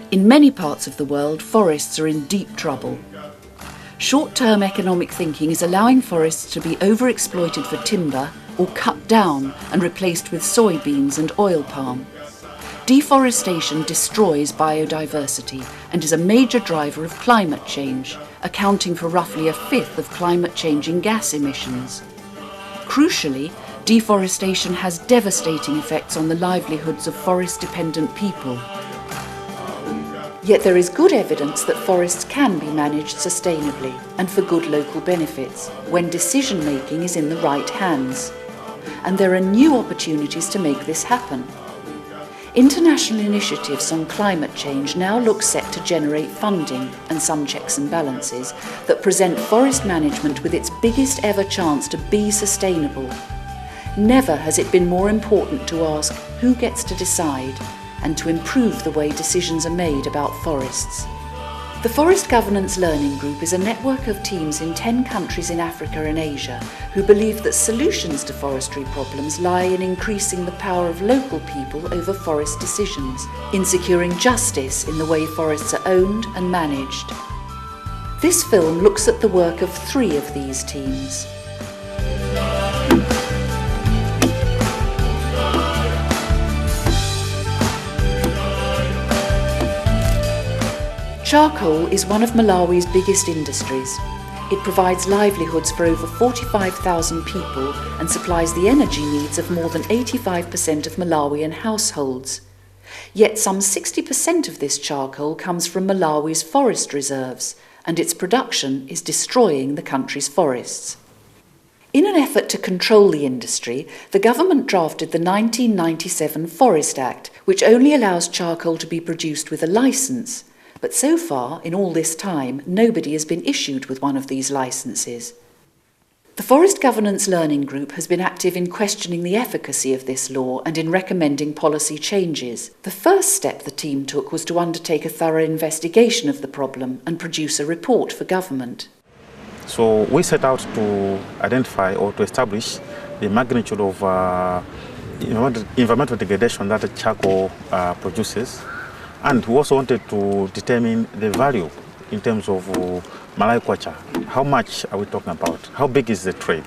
In many parts of the world, forests are in deep trouble. Short-term economic thinking is allowing forests to be overexploited for timber or cut down and replaced with soybeans and oil palm. Deforestation destroys biodiversity and is a major driver of climate change, accounting for roughly a fifth of climate-changing gas emissions. Crucially, deforestation has devastating effects on the livelihoods of forest-dependent people. Yet there is good evidence that forests can be managed sustainably and for good local benefits when decision-making is in the right hands. And there are new opportunities to make this happen. International initiatives on climate change now look set to generate funding and some checks and balances that present forest management with its biggest ever chance to be sustainable. Never has it been more important to ask who gets to decide and to improve the way decisions are made about forests. The Forest Governance Learning Group is a network of teams in 10 countries in Africa and Asia who believe that solutions to forestry problems lie in increasing the power of local people over forest decisions, in securing justice in the way forests are owned and managed. This film looks at the work of 3 of these teams. Charcoal is one of Malawi's biggest industries. It provides livelihoods for over 45,000 people and supplies the energy needs of more than 85% of Malawian households. Yet some 60% of this charcoal comes from Malawi's forest reserves, and its production is destroying the country's forests. In an effort to control the industry, the government drafted the 1997 Forest Act, which only allows charcoal to be produced with a licence. But so far, in all this time, nobody has been issued with one of these licences. The Forest Governance Learning Group has been active in questioning the efficacy of this law and in recommending policy changes. The first step the team took was to undertake a thorough investigation of the problem and produce a report for government. So we set out to identify or to establish the magnitude of environmental degradation that charcoal produces. And we also wanted to determine the value in terms of Malawi kwacha. How much are we talking about? How big is the trade?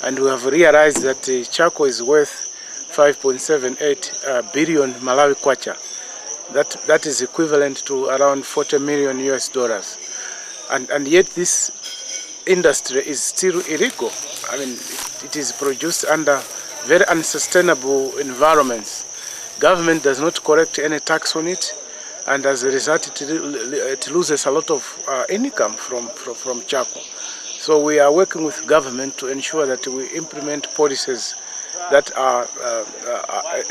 And we have realized that charcoal is worth 5.78 billion Malawi kwacha. That is equivalent to around $40 million US. And yet this industry is still illegal. I mean, it is produced under very unsustainable environments. Government does not collect any tax on it. And as a result, it loses a lot of income from charcoal. So we are working with government to ensure that we implement policies that are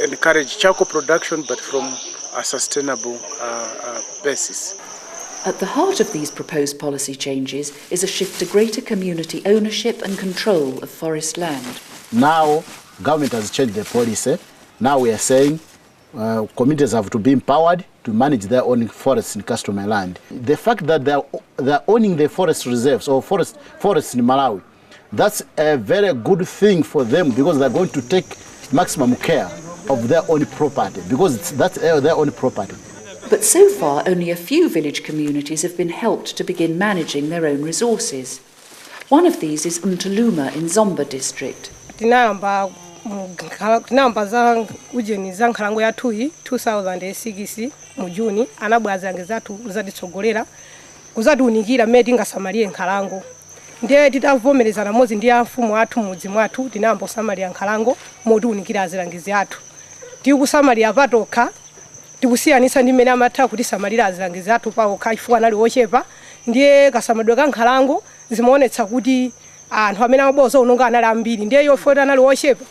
encourage charcoal production, but from a sustainable basis. At the heart of these proposed policy changes is a shift to greater community ownership and control of forest land. Now, government has changed the policy. Now we are saying communities have to be empowered to manage their own forests in customary land. The fact that they're owning the forest reserves or forests in Malawi, that's a very good thing for them because they're going to take maximum care of their own property because that's their own property. But so far, only a few village communities have been helped to begin managing their own resources. One of these is Untaluma in Zomba district. Tinamba za ujeni za nkhalango ya 2006 mu Juni anabwazange zatu zaditsogolera kuzatiunikira mmene tingasamalire nkhalango. Ndiye titavomerezana mozi ndi amfumu athu mudzi mwathu tinambo samalira nkhalango motiunikira azilangizi athu. Tikusamalira patokha tikusiyanisa ndi mmene amatha kuti samalira azilangizi athu paokha chifukwa anali ochepa. Ndiye kasamadwe ka nkhalango zimaonetsa kuti anthu amene amaboza unonga anali ambiri ndiye yofota anali ochepa.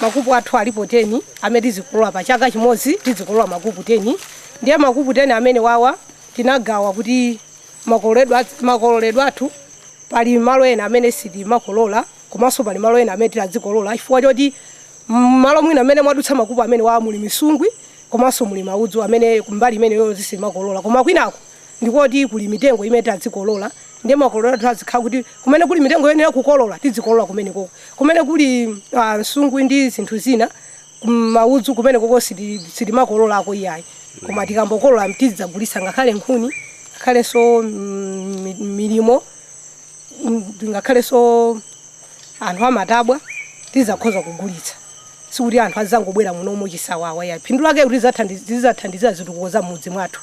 Makupu athu alipo 10 amene tizikolola pa chaka chimodzi tizikolola makupu 10. Ndiye makupu 10 amene wawa tinagawa kuti makololedwa athu pali malo ena amene siti makolola komanso pali malo ena amene tizikolola chifukwa choti malo mwina amene mwadutsa makupu amene wawa muli misungwi komanso muli maudzu amene kumbali imene yo zisimakolola koma kwinako ndikoti kuli mitengo imene tizikolola. Ndiye makolola tazikha kuti kumene kuli mitengo yenera kukolola tizikolola kumeneko kumene kuli nsungwi ndi zinthu zina mauzu kumene koko sili makolola ako iyayi koma tikambokolola mtizagulisa ngakhale nkhuni ngakhale so milimo ngakhale so anthu amatabwa tizakhoza kugulitsa sikuti anthu azangobwera muno muchisawawa ya phindu lake kuti zizathandiza zitukukoza mudzi mwathu.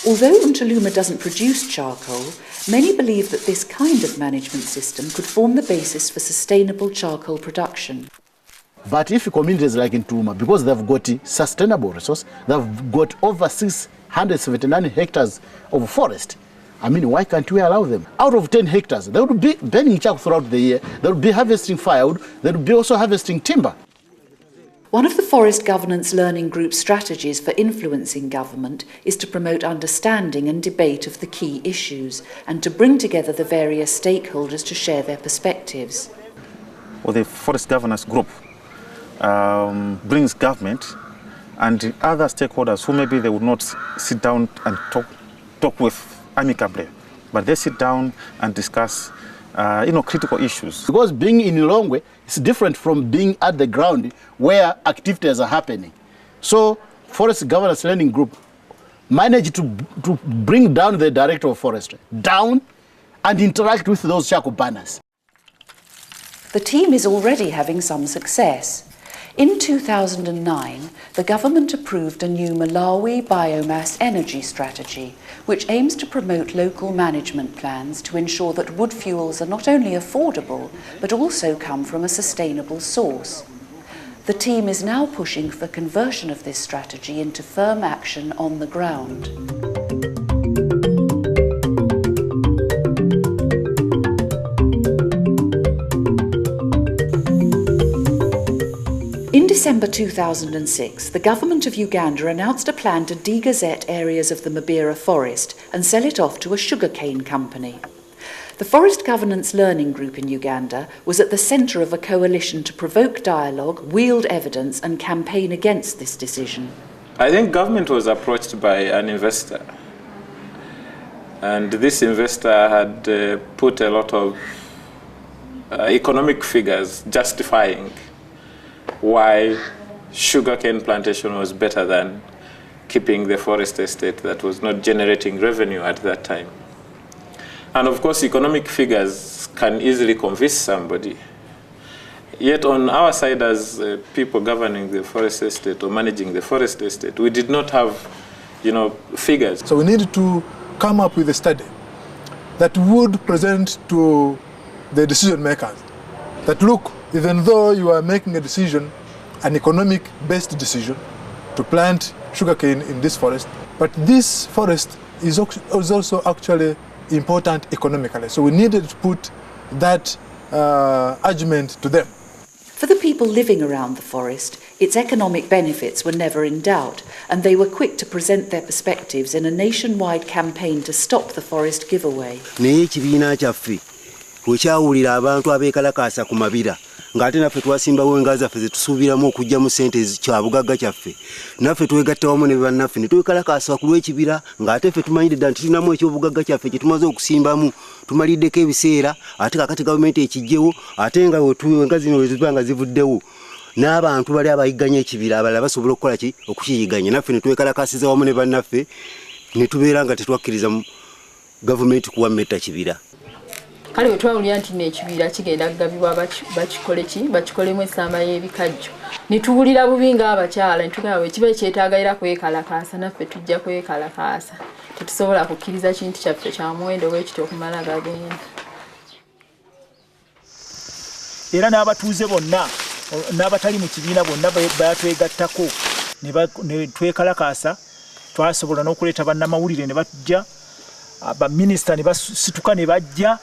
Although Untaluma doesn't produce charcoal, many believe that this kind of management system could form the basis for sustainable charcoal production. But if communities like in Tuma, because they've got sustainable resource, they've got over 679 hectares of forest, I mean, why can't we allow them? Out of 10 hectares, they would be burning charcoal throughout the year, they would be harvesting firewood, they would be also harvesting timber. One of the Forest Governance Learning Group's strategies for influencing government is to promote understanding and debate of the key issues and to bring together the various stakeholders to share their perspectives. Well, the Forest Governance Group brings government and other stakeholders who maybe they would not sit down and talk with amicably, but they sit down and discuss critical issues. Because being in Lilongwe is different from being at the ground where activities are happening. So Forest Governance Learning Group managed to bring down the Director of Forestry down and interact with those charcoal burners. The team is already having some success. In 2009, the government approved a new Malawi biomass energy strategy, which aims to promote local management plans to ensure that wood fuels are not only affordable, but also come from a sustainable source. The team is now pushing for conversion of this strategy into firm action on the ground. In December 2006, the government of Uganda announced a plan to degazette areas of the Mabera forest and sell it off to a sugarcane company. The Forest Governance Learning Group in Uganda was at the centre of a coalition to provoke dialogue, wield evidence and campaign against this decision. I think government was approached by an investor, and this investor had put a lot of economic figures justifying why sugarcane plantation was better than keeping the forest estate that was not generating revenue at that time. And of course, economic figures can easily convince somebody. Yet on our side as people governing the forest estate or managing the forest estate, we did not have, figures. So we needed to come up with a study that would present to the decision makers that look, even though you are making a decision, an economic-based decision, to plant sugarcane in this forest, but this forest is also actually important economically. So we needed to put that argument to them. For the people living around the forest, its economic benefits were never in doubt, and they were quick to present their perspectives in a nationwide campaign to stop the forest giveaway. Wekyawulira abantu abeekalakaasa ku mabira ng'ate naffe twasimbawo enga zaffe ze tusuubiramu okugyamu ssente kyabugagga kyaffe naffe twegatta wamu ne bannaffe ne twekalakaasa ku lw'ekibira ng'ate ffe tumanyidde ddala nti tulinamu ekyobugagga kyaffe kye tumaze okusimbamu tumaliddeko ebiseera ate kakati gavumenti ekijjewo ate nga enga zino weziba nga zivuddewo n'abantu bali abayigganya ekibira abalala basobola okukola ki okukiyigganya naffe ne twekalakaasiza wamu ne bannaffe ne tubeera nga tetwakkiriza gavumenti kuwa mmetta kibira. Kale twawulira nti n'ekibira kigenda kugabibwa bakikolemu essamba y'ebikajjo ne tuwulira bubi ng'abakyala ne tugamba bwe kiba kyetaagayira kwekalakaasa naffe tujja kwekalakaasa tetusobola kukkiriza kintu kyaffe kya muwendo bwekityo okumala gagenda. Era n'abatuuze bonna n'abatali mu kibiina bonna batwegattako ne twekalakaasa twasobola n'okuleeta bannamawulire ne bajja baminisita ne basituka ne bajja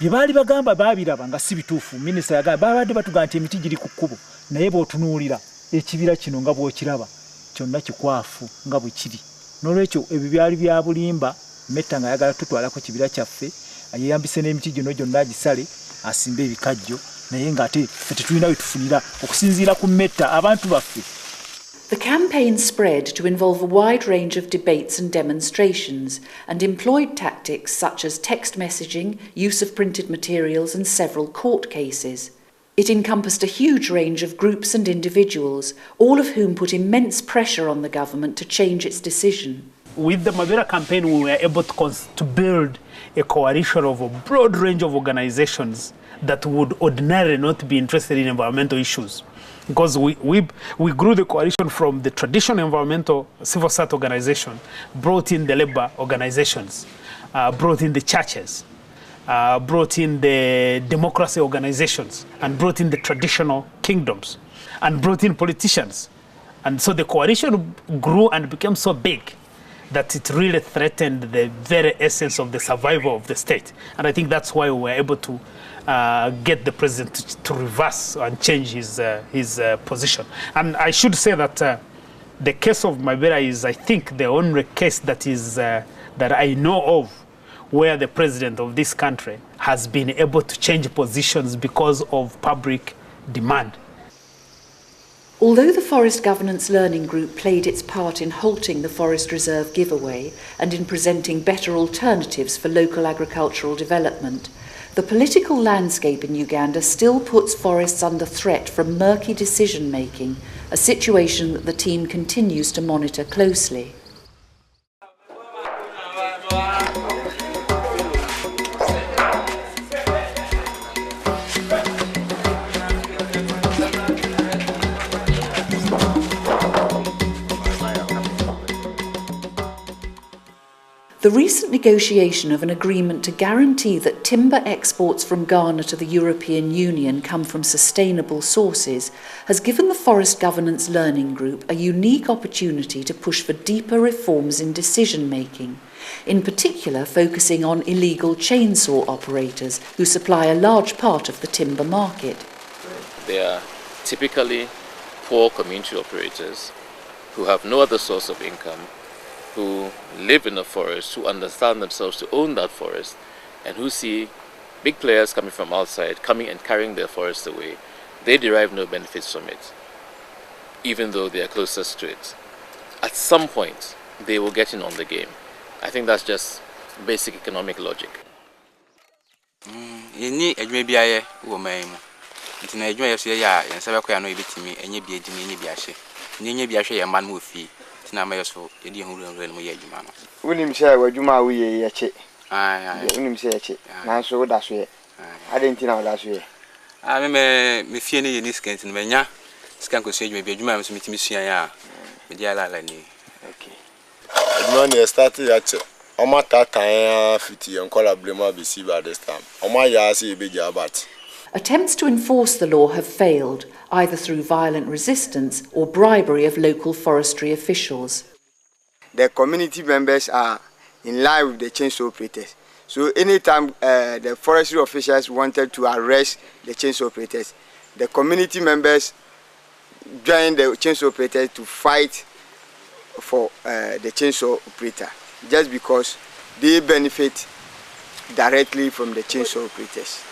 bye baali bagamba baabiraba nga si bituufu. Minisita yagamba babadde batugamba nti emiti giri ku kkubo naye bw'otunuulira ekibira kino nga bw'okiraba kyonna kikwafu nga bwe kiri. N'olwekyo ebyo byali bya bulimba Metta nga ayagala tutwalako kibira kyaffe ayeyambise n'emiti gino gyonna agisale asimbe ebikajjo naye ng'ate ffe tetulina we tufunira okusinziira ku Metta abantu baffe. The campaign spread to involve a wide range of debates and demonstrations and employed tactics such as text messaging, use of printed materials and several court cases. It encompassed a huge range of groups and individuals, all of whom put immense pressure on the government to change its decision. With the Mabera campaign, we were able to build a coalition of a broad range of organizations that would ordinarily not be interested in environmental issues. Because we grew the coalition from the traditional environmental civil society organization, brought in the labor organizations, brought in the churches, brought in the democracy organizations, and brought in the traditional kingdoms, and brought in politicians. And so the coalition grew and became so big that it really threatened the very essence of the survival of the state. And I think that's why we were able to get the president to reverse and change his position. And I should say that the case of Mabera is, I think, the only case that is that I know of where the president of this country has been able to change positions because of public demand. Although the Forest Governance Learning Group played its part in halting the Forest Reserve giveaway and in presenting better alternatives for local agricultural development, the political landscape in Uganda still puts forests under threat from murky decision-making, a situation that the team continues to monitor closely. The recent negotiation of an agreement to guarantee that timber exports from Ghana to the European Union come from sustainable sources has given the Forest Governance Learning Group a unique opportunity to push for deeper reforms in decision-making, in particular focusing on illegal chainsaw operators who supply a large part of the timber market. They are typically poor community operators who have no other source of income, who live in the forest, who understand themselves to own that forest, and who see big players coming from outside, coming and carrying their forest away. They derive no benefits from it, even though they are closest to it. At some point, they will get in on the game. I think that's just basic economic logic. Unim say wajuma we yache. Unim say yache. Nanso wo da so ye. Adentina wo da so ye. Me fie ne ye ni scan tin menya. Scan ko so adwuma bi adwuma so mitimi sua ya. Me dia la ni. Okay. Adwuma ne start yache. Oma tatan fiti en collaboration be see by this time. Oma ya say be jabat. Attempts to enforce the law have failed, either through violent resistance or bribery of local forestry officials. The community members are in line with the chainsaw operators. So anytime the forestry officials wanted to arrest the chainsaw operators, the community members joined the chainsaw operators to fight for the chainsaw operator, just because they benefit directly from the chainsaw operators.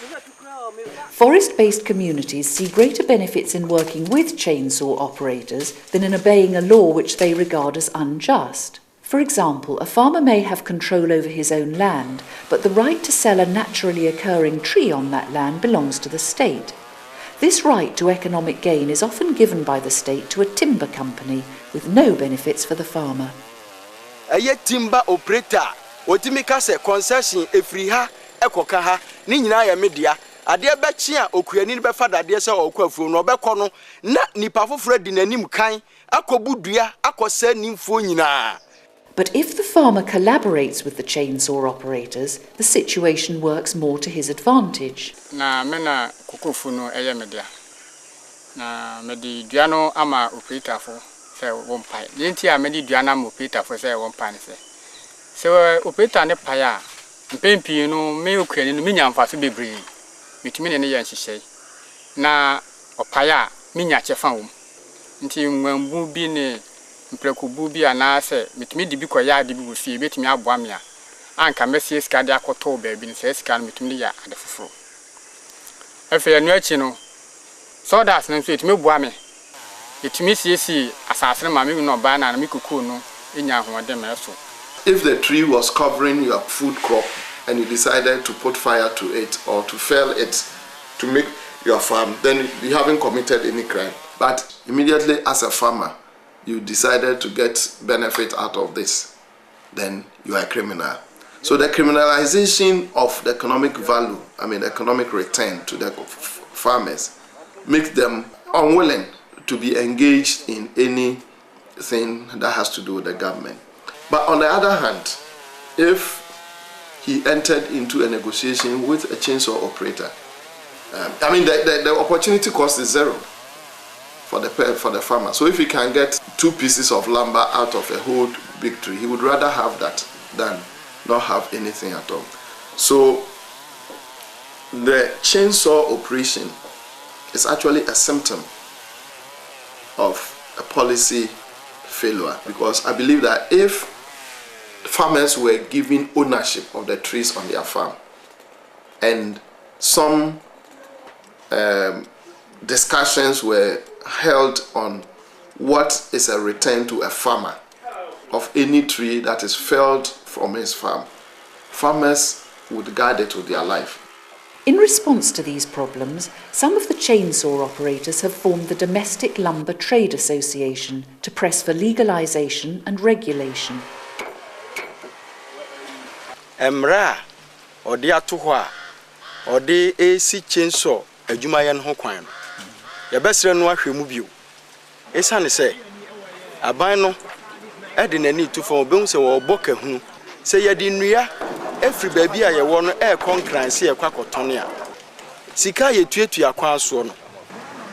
Forest-based communities see greater benefits in working with chainsaw operators than in obeying a law which they regard as unjust. For example, a farmer may have control over his own land, but the right to sell a naturally occurring tree on that land belongs to the state. This right to economic gain is often given by the state to a timber company with no benefits for the farmer. A timber operator, otimika se concession efriha ekokaha ni nyina ya media. Ade bechi a okuani ni befa dade se okwafuo no obekọ no na nipa foforo di nanim kan akobudua akose nimfo nyina. But if the farmer collaborates with the chainsaw operators, the situation works more to his advantage. Na mena kukufu no eye media. Na medi duano ama operator fo se wompai. Yenti a medi duana ama operator fo se wompai se. Se operator ne pa ya mpempi no me okuani no minya mfa so bebre. Mitimi ne ye nhihye na opaya minya chefa wom nti mwambu bi ne mprekubu bi anase mitimi di bi koya de bi wo fie betimi aboa me a anka mesi sika de akoto ba bi ne se sika no mitimi ya ade foforo efe anu achi no so that no so etimi boa me etimi siesi asase ma me no ba na me kuku no enya hoode me so. If the tree was covering your food crop and you decided to put fire to it or to fell it to make your farm, then you haven't committed any crime. But immediately as a farmer, you decided to get benefit out of this, then you are a criminal. So the criminalization of the economic value, economic return to the farmers, makes them unwilling to be engaged in anything that has to do with the government. But on the other hand, if he entered into a negotiation with a chainsaw operator, the opportunity cost is zero for the farmer. So if he can get 2 pieces of lumber out of a whole big tree, he would rather have that than not have anything at all. So the chainsaw operation is actually a symptom of a policy failure, because I believe that if farmers were given ownership of the trees on their farm and some discussions were held on what is a return to a farmer of any tree that is felled from his farm, farmers would guard it with their life. In response to these problems, some of the chainsaw operators have formed the Domestic Lumber Trade Association to press for legalization and regulation. Emra odi atoho a odi AC chainsaw adwumaye no ho kwan no ye besere no ahwemu bio esane se aban no edi nani tufo obehun se wo boka hunu se ye di nnua efri baabi a ye wo no e konkranse ye kwakotone a sika ye tuatua kwa so no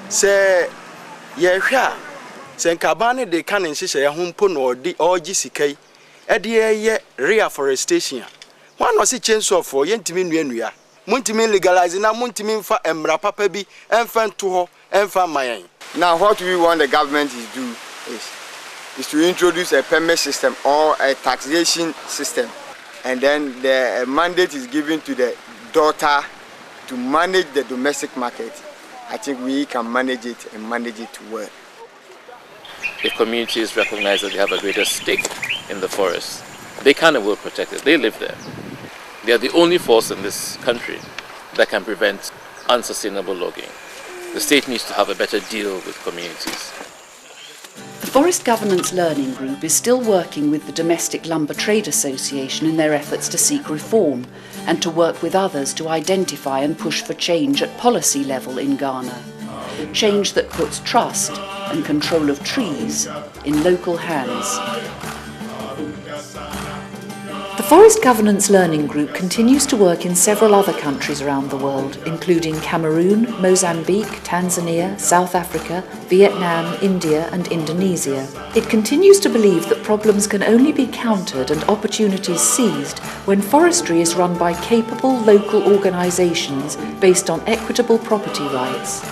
se ye hwe a se nkaban ne de kan nhihye ye ho mpo no odi ogi sikai edi ye reforestation one was a chainsaw for yentimi nnua muntimi legalize na muntimi mfa emra papa bi emfa nto emfa mayan. Now what we want the government to do is to introduce a permit system or a taxation system, and then the mandate is given to the daughter to manage the domestic market. I think we can manage it and manage it well. If communities recognize that they have a greater stake in the forest, they can and will protect it. They live there. They are the only force in this country that can prevent unsustainable logging. The state needs to have a better deal with communities. The Forest Governance Learning Group is still working with the Domestic Lumber Trade Association in their efforts to seek reform and to work with others to identify and push for change at policy level in Ghana. Change that puts trust and control of trees in local hands. The Forest Governance Learning Group continues to work in several other countries around the world, including Cameroon, Mozambique, Tanzania, South Africa, Vietnam, India and Indonesia. It continues to believe that problems can only be countered and opportunities seized when forestry is run by capable local organisations based on equitable property rights.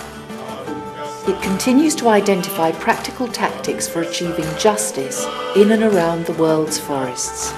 It continues to identify practical tactics for achieving justice in and around the world's forests.